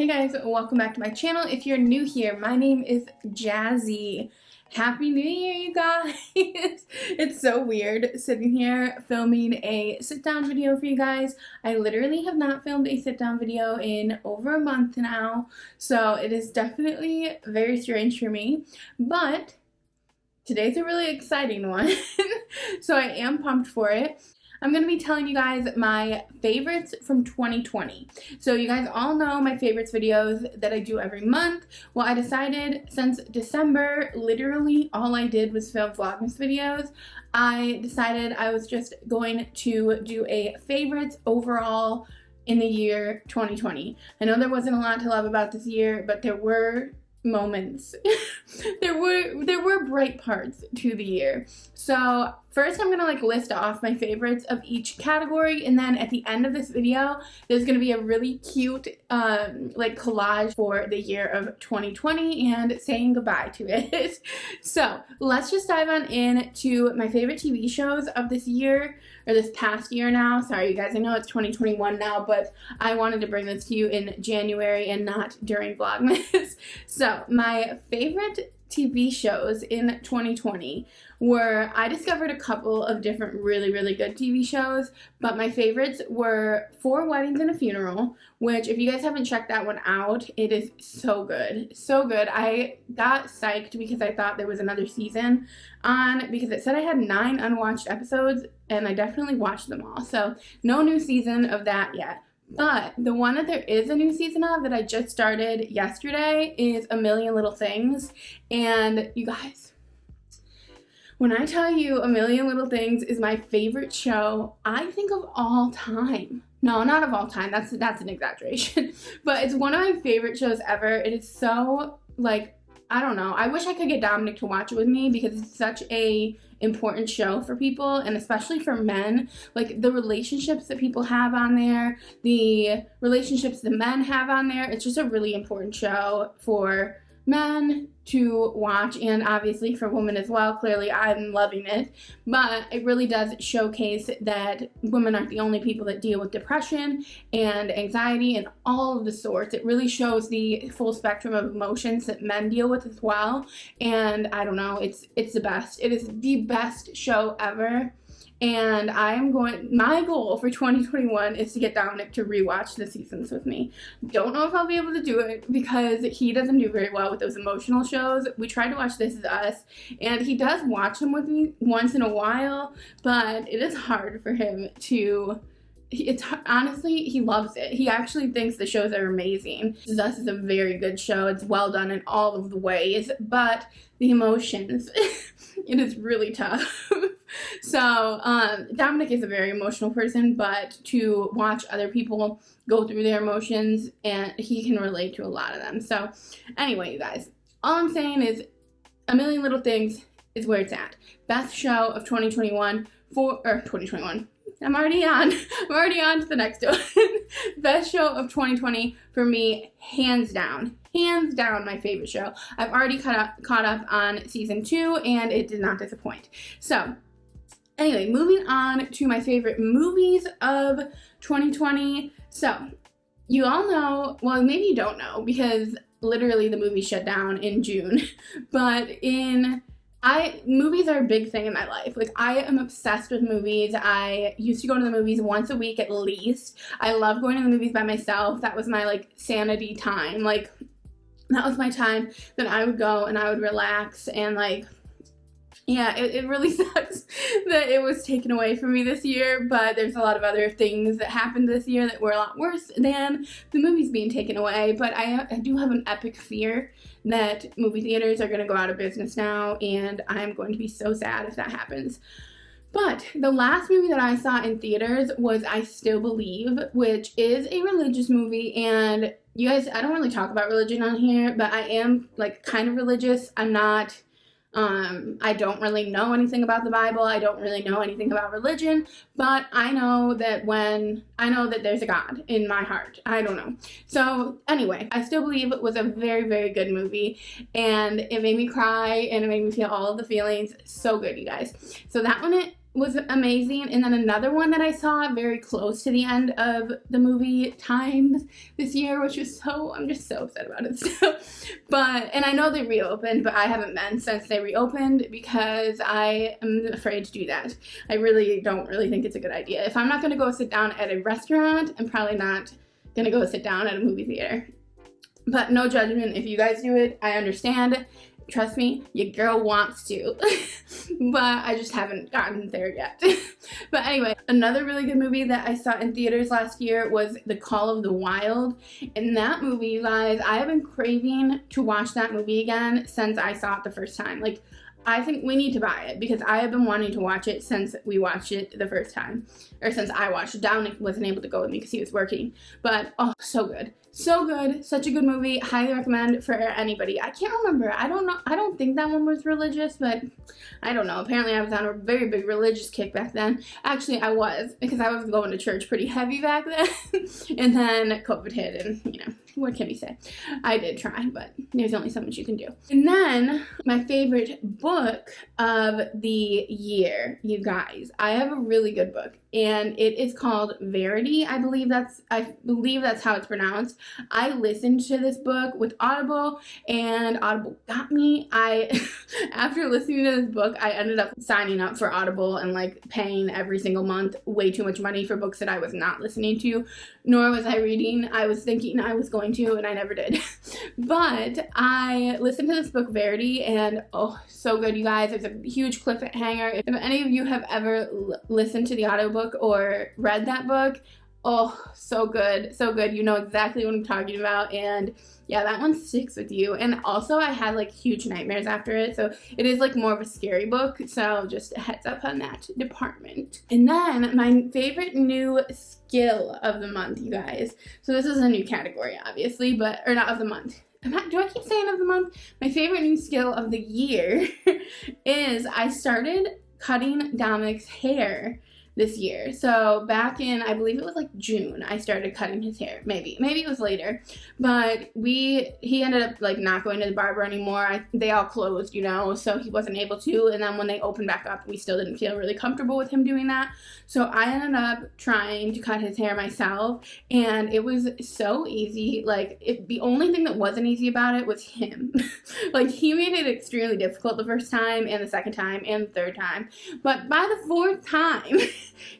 Hey guys, welcome back to my channel. If you're new here, my name is Jazzy. Happy New Year, you guys! It's so weird sitting here filming a sit-down video for you guys. I literally have not filmed a sit-down video in over a month now, so it is definitely very strange for me, but today's a really exciting one, so I am pumped for it. I'm going to be telling you guys my favorites from 2020. So you guys all know my favorites videos that I do every month. Well, I decided since December, literally all I did was film Vlogmas videos. I decided I was just going to do a favorites overall in the year 2020. I know there wasn't a lot to love about this year, but there were moments. there were bright parts to the year. So first I'm gonna list off my favorites of each category, and then at the end of this video there's gonna be a really cute collage for the year of 2020 and saying goodbye to it. So let's just dive on into my favorite TV shows of this year, or this past year now. Sorry you guys, I know it's 2021 now, but I wanted to bring this to you in January and not during Vlogmas. So my favorite TV shows in 2020 were, I discovered a couple of different really good TV shows, but my favorites were 4 Weddings and a Funeral, which if you guys haven't checked that one out, it is so good. So good. I got psyched because I thought there was another season on, because it said I had 9 unwatched episodes, and I definitely watched them all. So no new season of that yet. But the one that there is a new season of that I just started yesterday is A Million Little Things. And you guys, when I tell you A Million Little Things is my favorite show, I think of all time. No, not of all time. That's an exaggeration. But it's one of my favorite shows ever. It is so, I don't know. I wish I could get Dominic to watch it with me because it's such a important show for people, and especially for men. Like, the relationships that people have on there, the relationships the men have on there, it's just a really important show for men to watch, and obviously for women as well. Clearly I'm loving it, but it really does showcase that women aren't the only people that deal with depression and anxiety and all of the sorts. It really shows the full spectrum of emotions that men deal with as well, and I don't know, it's the best. It is the best show ever. And my goal for 2021 is to get Dominic to rewatch the seasons with me. Don't know if I'll be able to do it because he doesn't do very well with those emotional shows. We tried to watch This Is Us, and he does watch them with me once in a while, but it is hard for him to... honestly, he loves it. He actually thinks the shows are amazing. This Is Us is a very good show. It's well done in all of the ways, but the emotions, it is really tough. So, Dominic is a very emotional person, but to watch other people go through their emotions, and he can relate to a lot of them. So, anyway, you guys, all I'm saying is A Million Little Things is where it's at. Best show of 2021 2021. I'm already on to the next one. Best show of 2020 for me, hands down my favorite show. I've already caught up on season 2, and it did not disappoint. So anyway, moving on to my favorite movies of 2020. So you all know, well, maybe you don't know because literally the movie shut down in June, but movies are a big thing in my life. Like, I am obsessed with movies. I used to go to the movies once a week at least. I love going to the movies by myself. That was my sanity time. That was my time that I would go and I would relax, and yeah, it really sucks that it was taken away from me this year, but there's a lot of other things that happened this year that were a lot worse than the movies being taken away. But I do have an epic fear that movie theaters are going to go out of business now, and I'm going to be so sad if that happens. But the last movie that I saw in theaters was I Still Believe, which is a religious movie, and you guys, I don't really talk about religion on here, but I am kind of religious. I'm not... I don't really know anything about the Bible. I don't really know anything about religion, but I know that there's a God in my heart. I don't know. So anyway, I Still Believe it was a very good movie, and it made me cry, and it made me feel all of the feelings. So good, you guys. So that one was amazing. And then another one that I saw very close to the end of the movie times this year, which was I'm just so upset about it still. And I know they reopened, but I haven't been since they reopened because I am afraid to do that. I really don't think it's a good idea. If I'm not going to go sit down at a restaurant, I'm probably not going to go sit down at a movie theater. But no judgment if you guys do it. I understand. Trust me, your girl wants to. But I just haven't gotten there yet. But anyway, another really good movie that I saw in theaters last year was The Call of the Wild. And that movie, you guys, I have been craving to watch that movie again since I saw it the first time. Like, I think we need to buy it because I have been wanting to watch it since we watched it the first time. Or since I watched it. Dominic wasn't able to go with me because he was working. But, oh, so good. So good. Such a good movie. Highly recommend for anybody. I can't remember. I don't know. I don't think that one was religious, but I don't know. Apparently I was on a very big religious kick back then. Actually, I was, because I was going to church pretty heavy back then. And then COVID hit and, you know, what can we say? I did try, but there's only so much you can do. And then my favorite book of the year, you guys. I have a really good book. And it is called Verity. I believe that's how it's pronounced. I listened to this book with Audible, and Audible got me. After listening to this book, I ended up signing up for Audible and like paying every single month way too much money for books that I was not listening to, nor was I reading. I was thinking I was going to, and I never did. But I listened to this book, Verity, and oh, so good, you guys. It's a huge cliffhanger. If any of you have ever listened to the audiobook or read that book, oh, so good, so good. You know exactly what I'm talking about, and yeah, that one sticks with you. And also I had like huge nightmares after it, so it is like more of a scary book, so just a heads up on that department. And then my favorite new skill of the month, you guys. So this is a new category, obviously, or not of the month. Do I keep saying of the month? My favorite new skill of the year is I started cutting Dominic's hair this year. So back in, I believe it was like June, I started cutting his hair. Maybe it was later, but he ended up like not going to the barber anymore. They all closed, you know, so he wasn't able to. And then when they opened back up, we still didn't feel really comfortable with him doing that. So I ended up trying to cut his hair myself, and it was so easy. Like the only thing that wasn't easy about it was him. Like he made it extremely difficult the first time and the second time and the third time. But by the fourth time,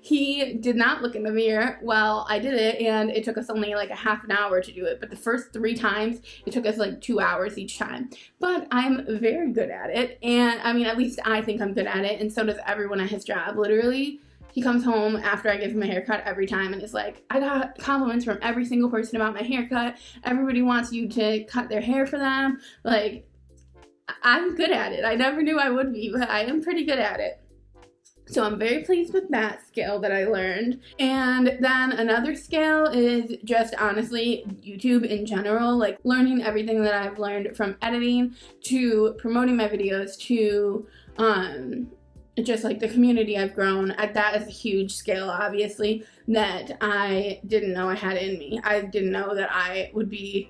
he did not look in the mirror while I did it, and it took us only like a half an hour to do it. But the first 3 times, it took us like 2 hours each time. But I'm very good at it, and I mean, at least I think I'm good at it, and so does everyone at his job. Literally, he comes home after I give him a haircut every time and is like, I got compliments from every single person about my haircut. Everybody wants you to cut their hair for them. Like, I'm good at it. I never knew I would be, but I am pretty good at it. So I'm very pleased with that skill that I learned. And then another skill is just honestly YouTube in general, like learning everything that I've learned from editing to promoting my videos to just like the community I've grown. That is a huge skill, obviously, that I didn't know I had in me. I didn't know that I would be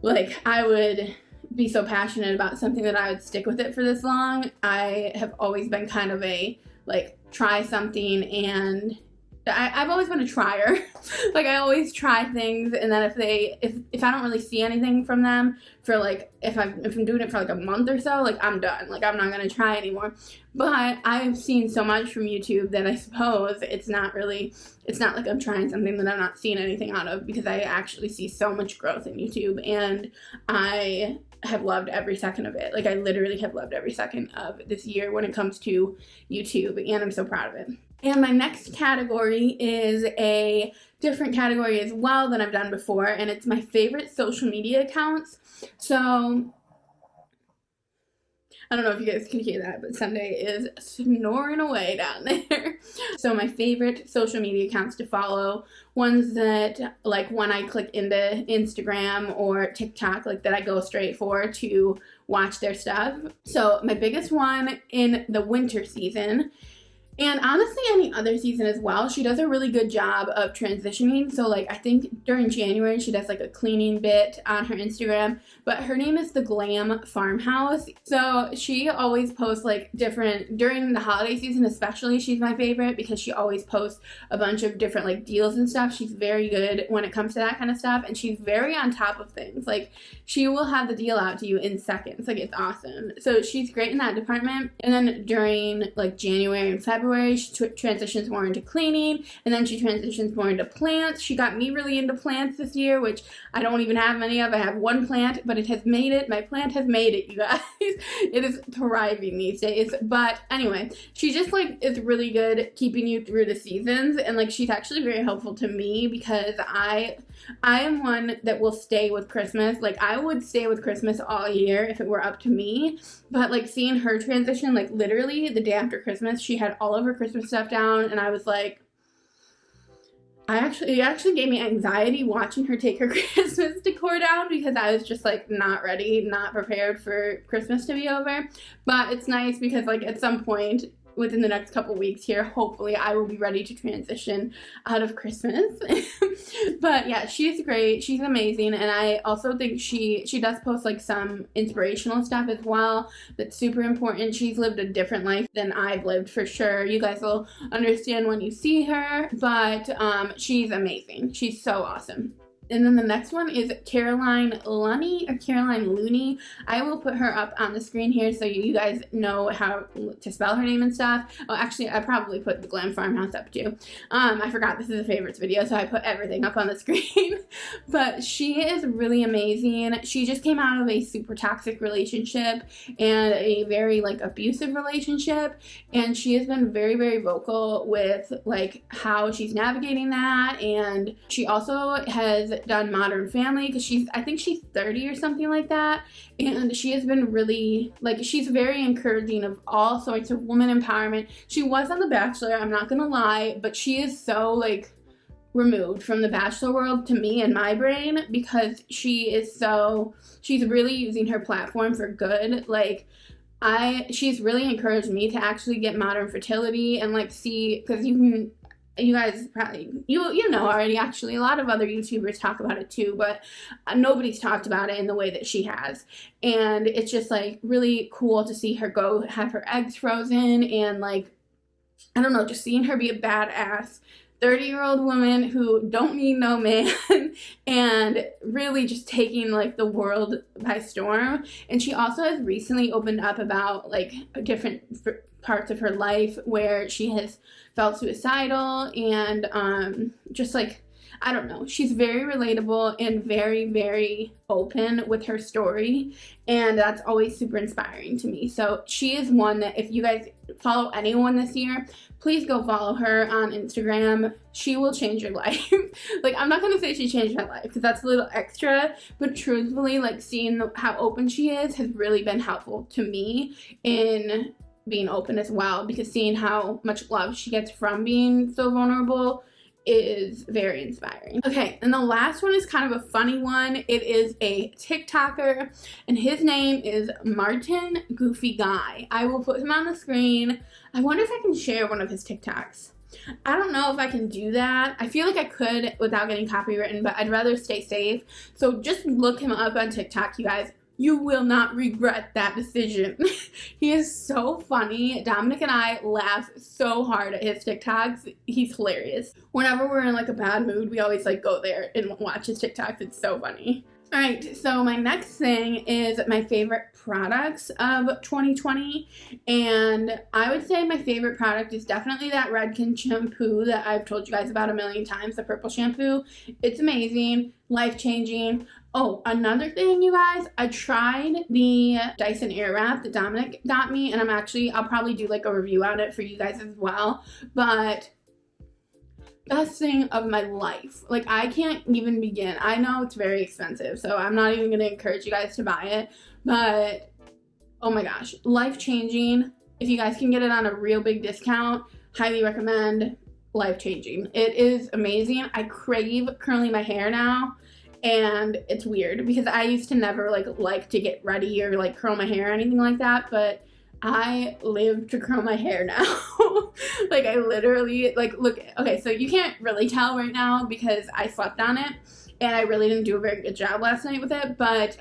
so passionate about something that I would stick with it for this long. I have always been kind of a try something, and I've always been a trier. Like I always try things, and then if I don't really see anything from them for like if I'm doing it for like a month or so, like I'm done. Like I'm not gonna try anymore. But I've seen so much from YouTube that I suppose it's not like I'm trying something that I'm not seeing anything out of, because I actually see so much growth in YouTube, and I have loved every second of it. Like I literally have loved every second of this year when it comes to YouTube, and I'm so proud of it. And my next category is a different category as well than I've done before, and it's my favorite social media accounts. So I don't know if you guys can hear that, but Sunday is snoring away down there. So my favorite social media accounts to follow, ones that like when I click into Instagram or TikTok, like that I go straight for to watch their stuff. So my biggest one in the winter season And honestly, any other season as well, she does a really good job of transitioning. So, like, I think during January, she does, like, a cleaning bit on her Instagram. But her name is The Glam Farmhouse. So, she always posts, like, different, during the holiday season especially, she's my favorite because she always posts a bunch of different, like, deals and stuff. She's very good when it comes to that kind of stuff. And she's very on top of things. Like, she will have the deal out to you in seconds. Like, it's awesome. So, she's great in that department. And then during, like, January and February, she transitions more into cleaning, and then she transitions more into plants. She got me really into plants this year, which I don't even have many of. I have one plant, but it has made it. My plant has made it, you guys. It is thriving these days. But anyway, she just, like, is really good keeping you through the seasons, and, like, she's actually very helpful to me because I am one that will stay with Christmas. Like, I would stay with Christmas all year if it were up to me. But, like, seeing her transition, like, literally the day after Christmas, she had all of her Christmas stuff down, and I was like, it actually gave me anxiety watching her take her Christmas decor down because I was just, like, not ready, not prepared for Christmas to be over. But it's nice because, like, at some point within the next couple weeks here, hopefully I will be ready to transition out of Christmas. But yeah, she's great. She's amazing. And I also think she does post, like, some inspirational stuff as well that's super important. She's lived a different life than I've lived, for sure. You guys will understand when you see her, but she's amazing. She's so awesome. And then the next one is Caroline Looney. I will put her up on the screen here so you guys know how to spell her name and stuff. Oh, actually, I probably put the Glam Farmhouse up too. I forgot this is a favorites video, so I put everything up on the screen. But she is really amazing. She just came out of a super toxic relationship and a very, like, abusive relationship. And she has been very, very vocal with, like, how she's navigating that. And she also has done Modern Family because I think she's 30 or something like that, and she has been really, like, she's very encouraging of all sorts of woman empowerment. She was on The Bachelor, I'm not gonna lie, but she is so, like, removed from the Bachelor world to me and my brain because she's really using her platform for good. Like, she's really encouraged me to actually get modern fertility and, like, see, because you guys probably, you know already, actually. A lot of other YouTubers talk about it too, but nobody's talked about it in the way that she has. And it's just, like, really cool to see her go have her eggs frozen and, like, I don't know, just seeing her be a badass 30-year-old woman who don't need no man and really just taking, like, the world by storm. And she also has recently opened up about, like, different parts of her life where she has felt suicidal and just, like, I don't know. She's very relatable and very, very open with her story, and that's always super inspiring to me. So she is one that if you guys follow anyone this year, please go follow her on Instagram. She will change your life. Like, I'm not gonna say she changed my life because that's a little extra, but truthfully, like, seeing how open she is has really been helpful to me in being open as well, because seeing how much love she gets from being so vulnerable is very inspiring. Okay, and the last one is kind of a funny one. It is a TikToker, and his name is Martin Goofy Guy. I will put him on the screen. I wonder if I can share one of his TikToks. I don't know if I can do that. I feel like I could without getting copywritten, but I'd rather stay safe. So just look him up on TikTok, you guys. You will not regret that decision. He is so funny. Dominic and I laugh so hard at his TikToks. He's hilarious. Whenever we're in, like, a bad mood, we always, like, go there and watch his TikToks. It's so funny. Alright, so my next thing is my favorite products of 2020, and I would say my favorite product is definitely that Redken shampoo that I've told you guys about a million times, the purple shampoo. It's amazing, life-changing. Oh, another thing, you guys, I tried the Dyson Airwrap that Dominic got me, and I'll probably do, like, a review on it for you guys as well, but best thing of my life. Like, I can't even begin. I know it's very expensive, so I'm not even going to encourage you guys to buy it, but oh my gosh, life-changing. If you guys can get it on a real big discount, highly recommend. Life-changing. It is amazing. I crave curling my hair now, and it's weird because I used to never like to get ready or, like, curl my hair or anything like that, but I live to curl my hair now. Like, I literally, like, look, okay, so you can't really tell right now because I slept on it, and I really didn't do a very good job last night with it, but,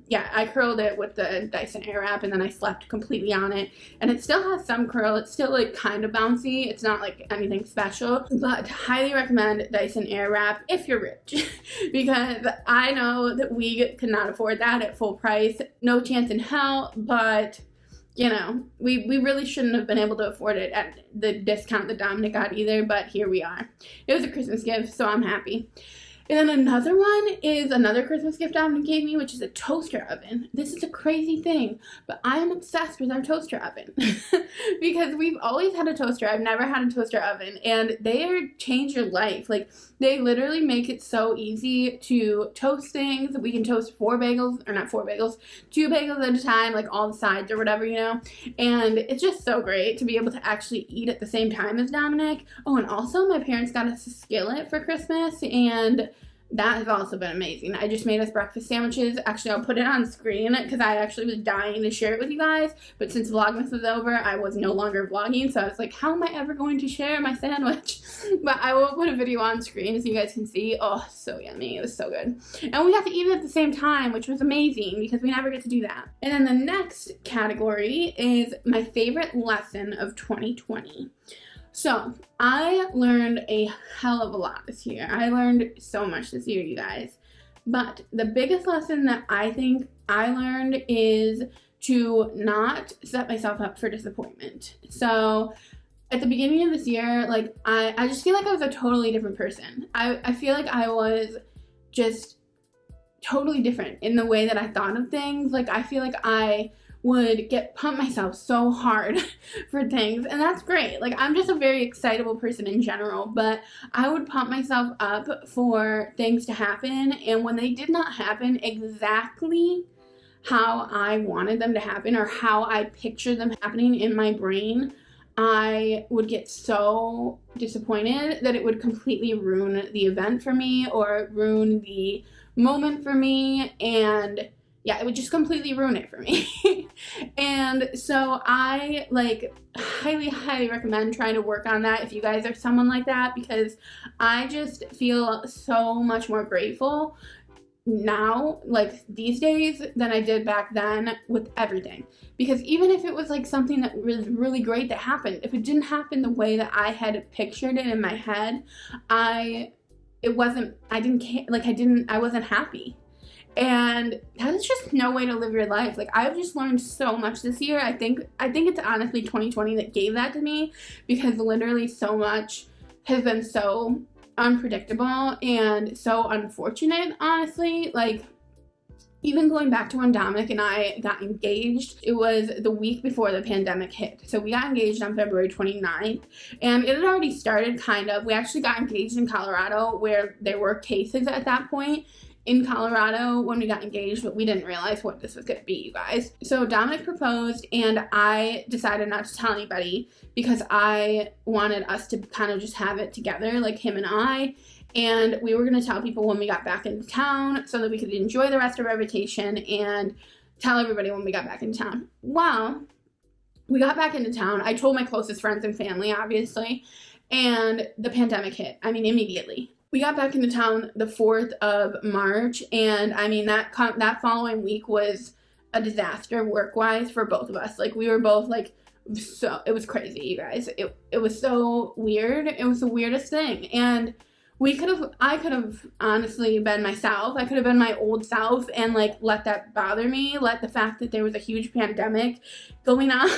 yeah, I curled it with the Dyson Airwrap, and then I slept completely on it, and it still has some curl. It's still, like, kind of bouncy. It's not, like, anything special, but highly recommend Dyson Airwrap if you're rich, because I know that we could not afford that at full price. No chance in hell, but you know, we really shouldn't have been able to afford it at the discount that Dominic got either, but here we are. It was a Christmas gift, so I'm happy. And then another one is another Christmas gift Dominic gave me, which is a toaster oven. This is a crazy thing, but I am obsessed with our toaster oven because we've always had a toaster. I've never had a toaster oven, and they change your life. Like, they literally make it so easy to toast things. We can toast 2 bagels at a time, like all the sides or whatever, you know. And it's just so great to be able to actually eat at the same time as Dominic. Oh, and also my parents got us a skillet for Christmas, and that has also been amazing. I just made us breakfast sandwiches. Actually, I'll put it on screen because I actually was dying to share it with you guys. But since Vlogmas was over, I was no longer vlogging. So I was like, how am I ever going to share my sandwich? But I will put a video on screen so you guys can see. Oh, so yummy. It was so good. And we got to eat it at the same time, which was amazing because we never get to do that. And then the next category is my favorite lesson of 2020. So, I learned a hell of a lot this year. I learned so much this year, you guys. But the biggest lesson that I think I learned is to not set myself up for disappointment. So, at the beginning of this year, like, I just feel like I was a totally different person. I feel like I was just totally different in the way that I thought of things. Like, I feel like I would pump myself so hard for things, and that's great. Like, I'm just a very excitable person in general, but I would pump myself up for things to happen, and when they did not happen exactly how I wanted them to happen or how I pictured them happening in my brain, I would get so disappointed that it would completely ruin the event for me or ruin the moment for me, and yeah, it would just completely ruin it for me. And so I, like, highly recommend trying to work on that if you guys are someone like that, because I just feel so much more grateful now, like, these days than I did back then with everything. Because even if it was, like, something that was really great that happened, if it didn't happen the way that I had pictured it in my head, I wasn't happy. And that is just no way to live your life. Like, I've just learned so much this year. I think it's honestly 2020 that gave that to me, because literally so much has been so unpredictable and so unfortunate, honestly. Like, even going back to when Dominic and I got engaged, it was the week before the pandemic hit. So we got engaged on February 29th, and it had already started, kind of. We actually got engaged in Colorado, where there were cases at that point in Colorado when we got engaged, but we didn't realize what this was going to be, you guys. So Dominic proposed, and I decided not to tell anybody because I wanted us to kind of just have it together, like him and I. And we were going to tell people when we got back into town so that we could enjoy the rest of our vacation and tell everybody when we got back into town. Well, we got back into town. I told my closest friends and family, obviously, and the pandemic hit. I mean, immediately. We got back into town the 4th of March, and I mean, that following week was a disaster work-wise for both of us. Like, we were both, like, so, it was crazy, you guys. It was so weird. It was the weirdest thing, and I could have honestly been myself. I could have been my old self and, like, let that bother me. Let the fact that there was a huge pandemic going on,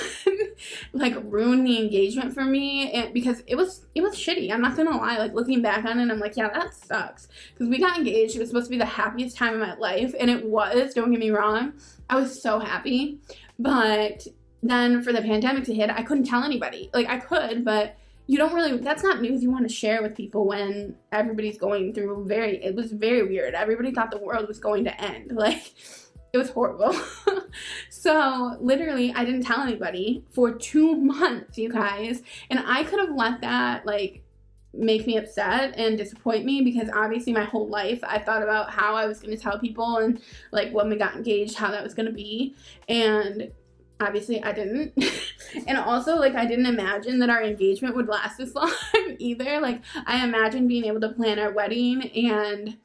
like, ruin the engagement for me. And because it was shitty. I'm not gonna lie. Like, looking back on it, I'm like, yeah, that sucks. Because we got engaged. It was supposed to be the happiest time of my life. And it was, don't get me wrong. I was so happy. But then for the pandemic to hit, I couldn't tell anybody. Like, I could, but you don't really, that's not news you want to share with people when everybody's going through it was very weird. Everybody thought the world was going to end. Like, it was horrible. So literally, I didn't tell anybody for 2 months, you guys. And I could have let that, like, make me upset and disappoint me, because obviously my whole life I thought about how I was going to tell people, and, like, when we got engaged, how that was going to be. And obviously I didn't. And also, like, I didn't imagine that our engagement would last this long either. Like, I imagined being able to plan our wedding, and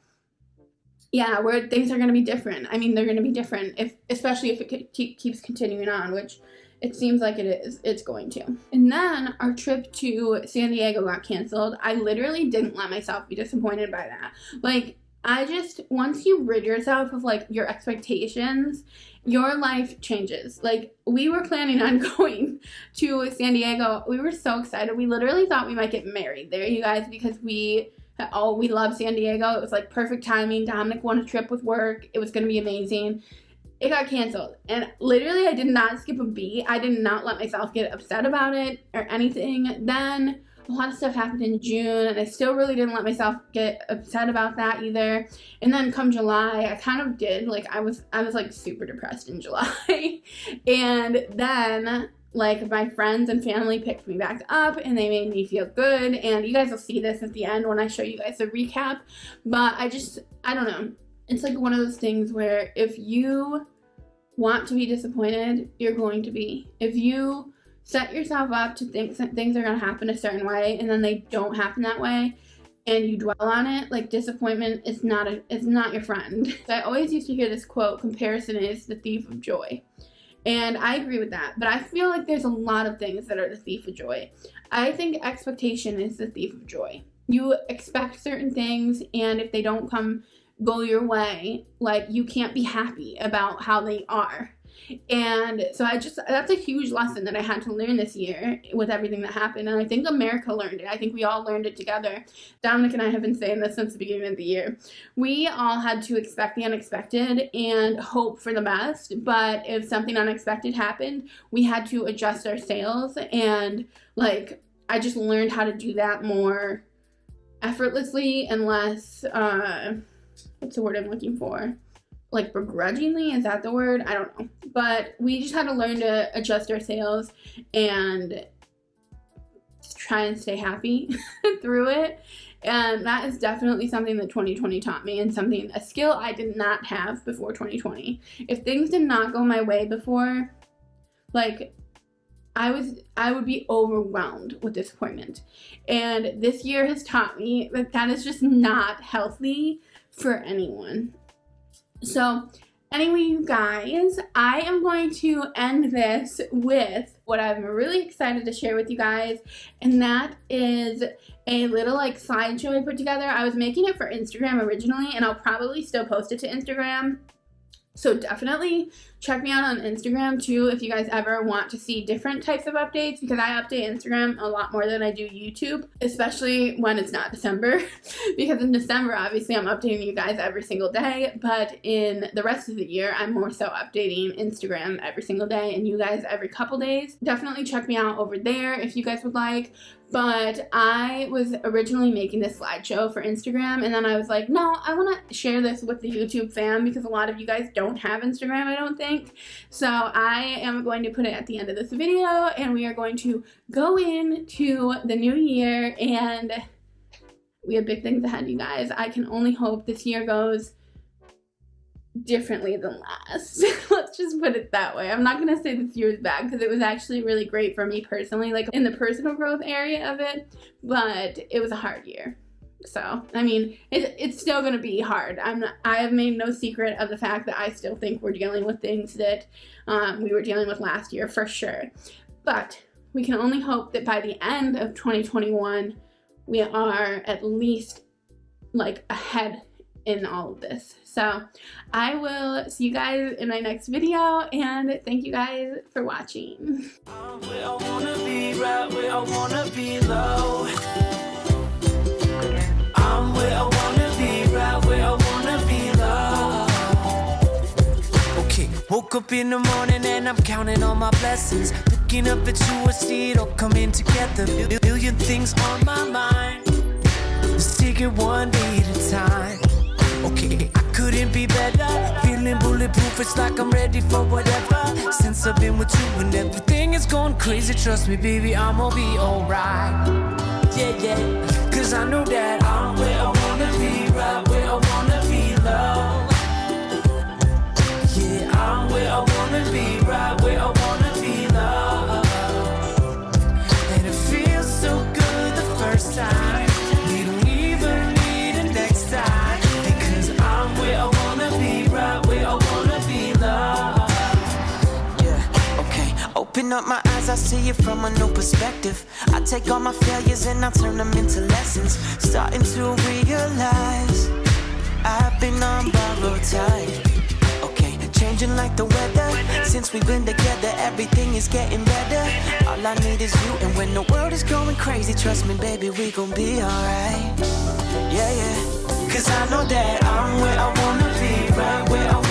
yeah, where things are going to be different. I mean, they're going to be different, especially if it keeps continuing on, which it seems like it is. It's going to. And then our trip to San Diego got canceled. I literally didn't let myself be disappointed by that. Like, once you rid yourself of, like, your expectations, your life changes. Like, we were planning on going to San Diego. We were so excited. We literally thought we might get married there, you guys, because we love San Diego. It was, like, perfect timing. Dominic won a trip with work. It was going to be amazing. It got canceled. And literally, I did not skip a beat. I did not let myself get upset about it or anything. Then a lot of stuff happened in June, and I still really didn't let myself get upset about that either. And then come July, I kind of did. Like, I was like super depressed in July. And then, like, my friends and family picked me back up, and they made me feel good. And you guys will see this at the end when I show you guys the recap. But I don't know. It's like one of those things where if you want to be disappointed, you're going to be. If you set yourself up to think that things are going to happen a certain way and then they don't happen that way, and you dwell on it, like, disappointment is not your friend. I always used to hear this quote, comparison is the thief of joy. And I agree with that, but I feel like there's a lot of things that are the thief of joy. I think expectation is the thief of joy. You expect certain things, and if they don't go your way, like, you can't be happy about how they are. And so that's a huge lesson that I had to learn this year with everything that happened. And I think America learned it. I think we all learned it together. Dominic and I have been saying this since the beginning of the year. We all had to expect the unexpected and hope for the best. But if something unexpected happened, we had to adjust our sails. And, like, I just learned how to do that more effortlessly and less, what's the word I'm looking for? Like, begrudgingly, is that the word? I don't know. But we just had to learn to adjust our sails and try and stay happy through it. And that is definitely something that 2020 taught me, and a skill I did not have before 2020. If things did not go my way before, like, I would be overwhelmed with disappointment. And this year has taught me that is just not healthy for anyone. So anyway, you guys, I am going to end this with what I'm really excited to share with you guys, and that is a little, like, slideshow I put together. I was making it for Instagram originally, and I'll probably still post it to Instagram. So definitely check me out on Instagram too if you guys ever want to see different types of updates, because I update Instagram a lot more than I do YouTube, especially when it's not December. Because in December, obviously, I'm updating you guys every single day, but in the rest of the year, I'm more so updating Instagram every single day and you guys every couple days. Definitely check me out over there if you guys would like. But I was originally making this slideshow for Instagram, and then I was like, no, I want to share this with the YouTube fam, because a lot of you guys don't have Instagram, I don't think. So I am going to put it at the end of this video, and we are going to go into the new year, and we have big things ahead, you guys. I can only hope this year goes differently than last. Let's just put it that way. I'm not gonna say this year is bad, because it was actually really great for me personally, like in the personal growth area of it, but it was a hard year. So I mean, it's still gonna be hard. I have made no secret of the fact that I still think we're dealing with things that we were dealing with last year, for sure. But we can only hope that by the end of 2021 we are at least, like, ahead in all of this. So I will see you guys in my next video, and thank you guys for watching. I'm where I wanna be, right where I wanna be low. I'm where I wanna be, right where I wanna be low. Okay, woke up in the morning and I'm counting all my blessings, looking up at you, I see it all coming together. Billion things on my mind, let's take it one day at a time. Okay, I couldn't be better, feeling bulletproof, it's like I'm ready for whatever. Since I've been with you and everything is going crazy, trust me baby, I'm gonna be alright. Yeah, yeah, cause I know that I'm where I wanna be, right where I wanna be low. Yeah, I'm where I wanna be, right where I wanna be. open up my eyes, I see it from a new perspective. I take all my failures and I turn them into lessons. Starting to realize I've been on borrowed time. Okay, changing like the weather. Since we've been together, everything is getting better. All I need is you, and when the world is going crazy, trust me, baby, we gon' be alright. Yeah, yeah. Cause I know that I'm where I wanna be, right where I